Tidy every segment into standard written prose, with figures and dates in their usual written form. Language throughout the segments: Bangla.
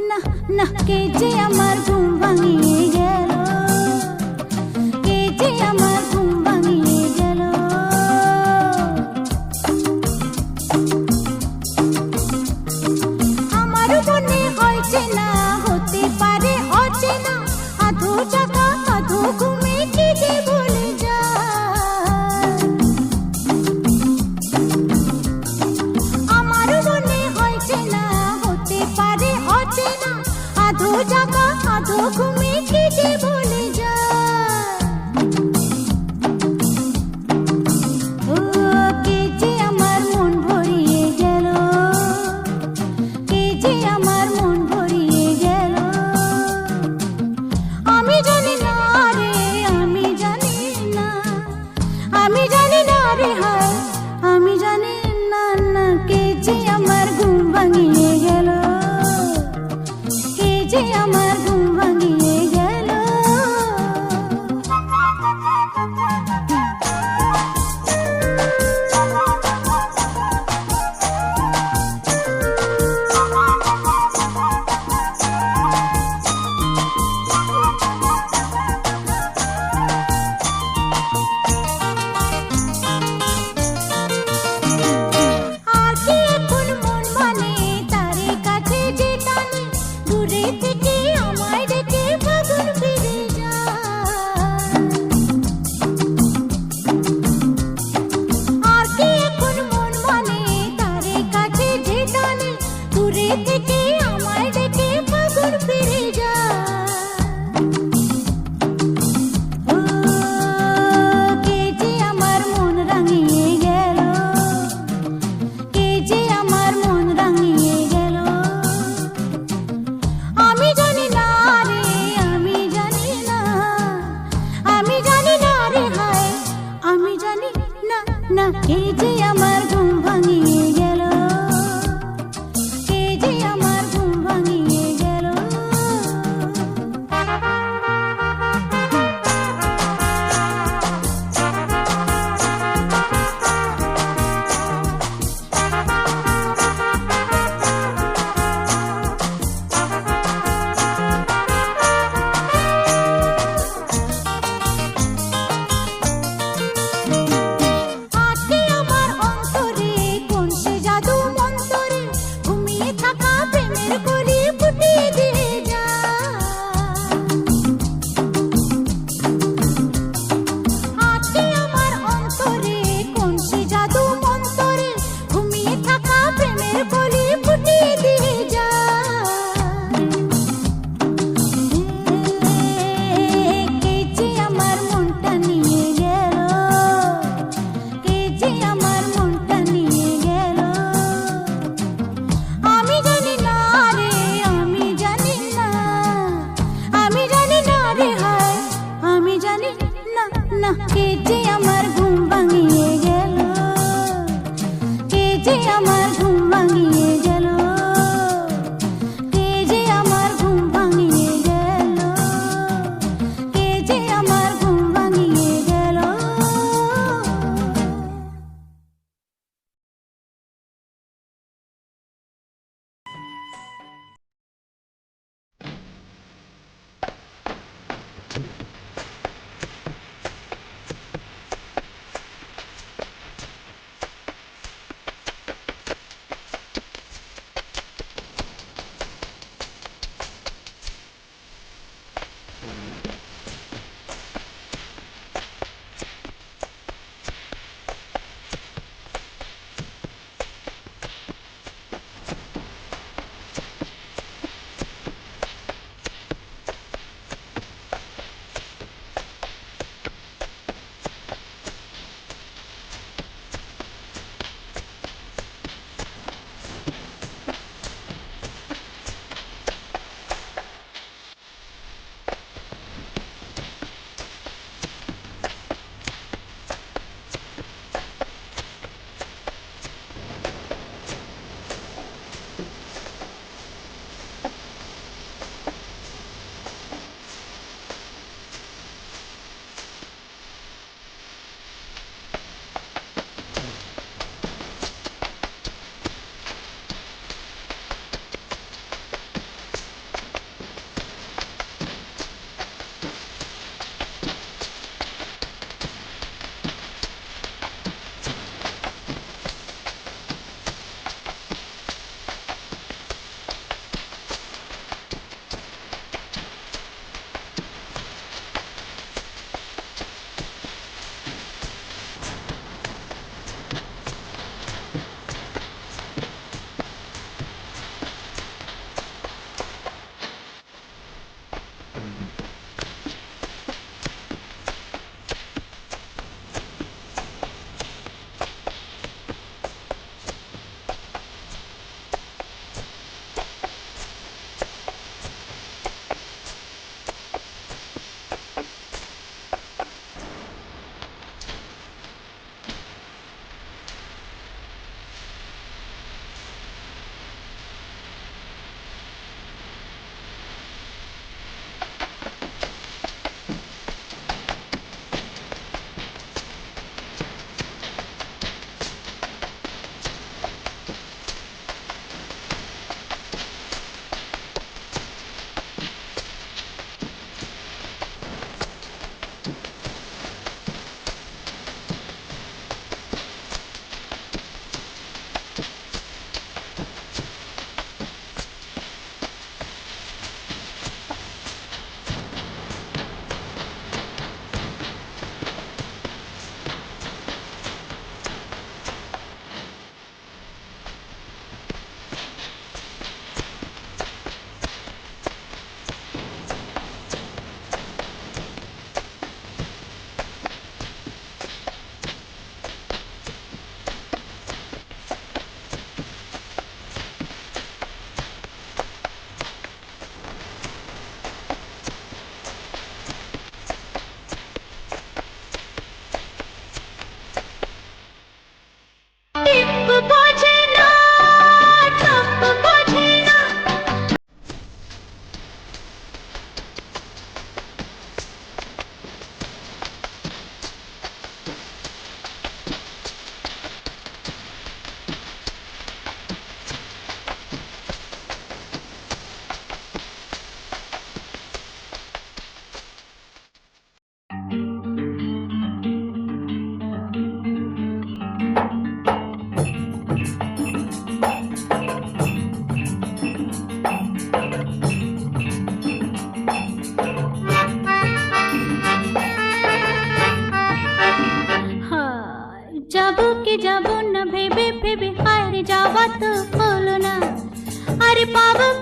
না না কে যে আমার ঘুম ভাঙিয়ে গেল, কে যে আমার ঘুম ভাঙিয়ে গেল। আমার মনে হয়েছে না হতে পারে অচেনা, আধো জাগা আধো ঘুমে কে যে ভুলে যায়। আমার মনে হয়েছে না হতে পারে অচেনা, আধো জাগা আধো ঘুমে কে যে ভুলে যায়। ও কে যে আমার মন ভরিয়ে গেল, কে যে আমার মন ভরিয়ে গেল। আমি জানি না রে, আমি জানি না, আমি জানি না রে হায়, আমি জানি না না কে যে আমার ঘুম ভাঙিয়ে গেল, কে যে আমার ঘুম ভাঙিয়ে গেল। আর কি এখন মন মানে তারে কাছে যে টানে, দূরে থেকে আমার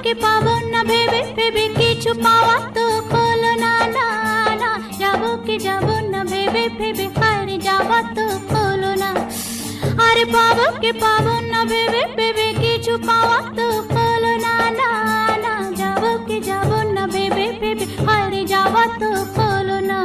কি পাবো না ভেবে ভেবে কিছু পাওয়া তো হলো না না না, যাবো কি যাবো না ভেবে ভেবে হারে যাওয়া তো হলো না। আরে পাবো কি পাবো না ভেবে ভেবে কিছু পাওয়া তো হলো না না না, যাবো কি যাবো না ভেবে ভেবে হারে যাওয়া তো হলো না।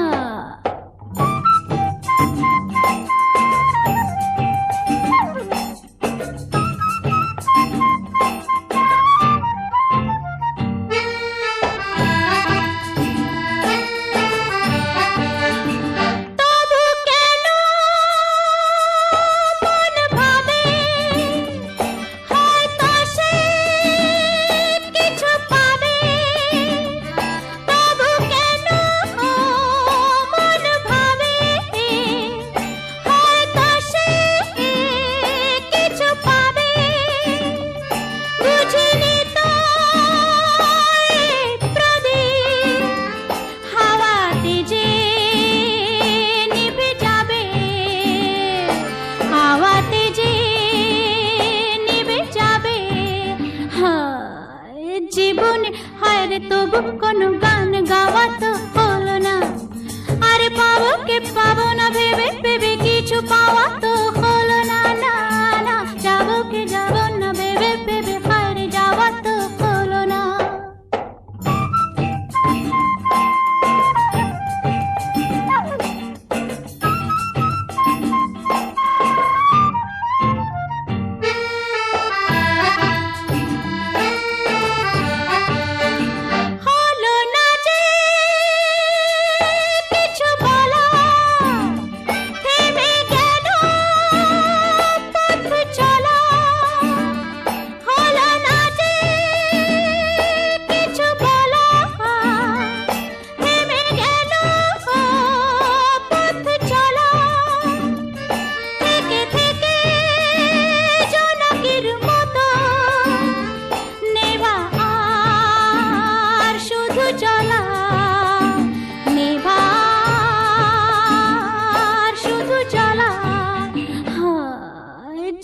জীবনে হায়রে তবু কোনো গান গাওয়া তো হলো না। আরে পাবো কে পাবো না ভেবে ভেবে কিছু পাওয়া তো হলো না না না, যাবো কে যাবো না ভেবে ভেবে হায়রে যাওয়া তো হলো না।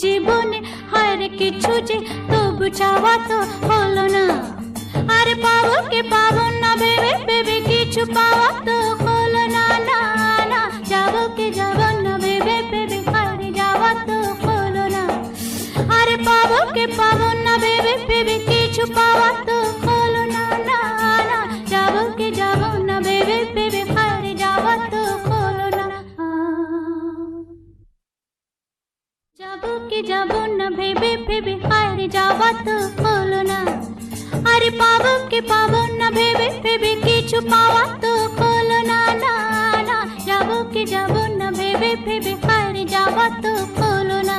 জীবনে হায়রে কিছু যে তবু চাওয়া তো হলো না। আরে পাবো কে পাবো না ভেবে ভেবে কিছু পাওয়া তো হলো না না না, যাবো কে যাবো না ভেবে ভেবে হায়রে যাওয়া তো হলো না। আরে পাবো কে পাবো না ভেবে ভেবে কিছু পাওয়া তো হলো না না না, যাবো কে যাবো না ভেবে ভেবে হায়রে যাওয়া তো হলো না। যাবো কি যাবো না ভেবে ভেবে হায়রে যাওয়া তো হলো না। আরে পাবো কি পাবো না ভেবে ভেবে কিছু পাওয়া তো হলো না না না, যাবো কি যাবো না ভেবে ভেবে হায়রে যাওয়া তো হলো না।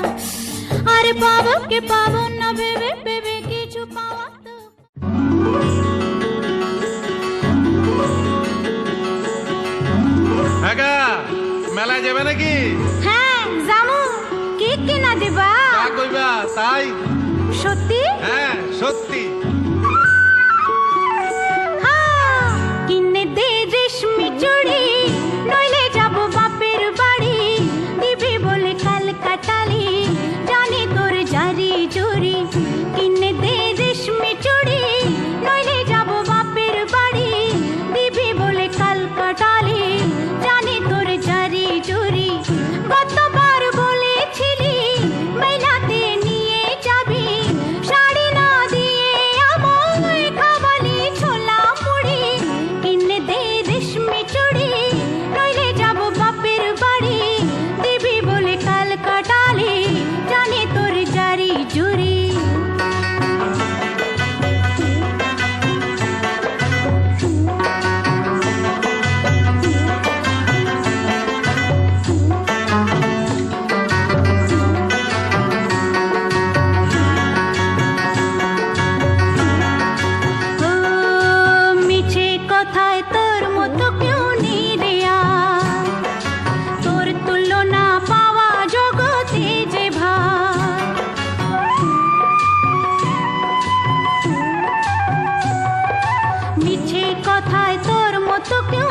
আরে পাবো কি পাবো না ভেবে ভেবে কিছু পাওয়া তো। মেলায় যাবে নাকি? হ্যাঁ যাবো। কি কিনা দিবা? তা কইবা তাই? সত্যি? হ্যাঁ সত্যি। কিনে দে রেশমি চুড়ি, নইলে যাবো বাপের বাড়ি, দিবি বলে কাল কাটালি জানি তোর জারি জুরি। কিনে দে রেশমি চুড়ি, নইলে যাবো বাপের বাড়ি, দিবি বলে কাল কাটালি জানি তোর জারি জুরি। কতবার বলেছিলি মেলাতে নিয়ে যাবি, শাড়ি না দিয়ে আমায় খাওয়ালি ছোলা মুড়ি। কিনে দে রেশমি চুড়ি, নইলে যাবো বাপের বাড়ি, দিবি বলে কাল কাটালি জানি তোর জারি জুরি। মিছে কথায় তোর মতো কেউ নেই রে আর, তোর তুলনা পাওয়া জগতে যে ভার। মিছে কথায় তোর মতো কেউ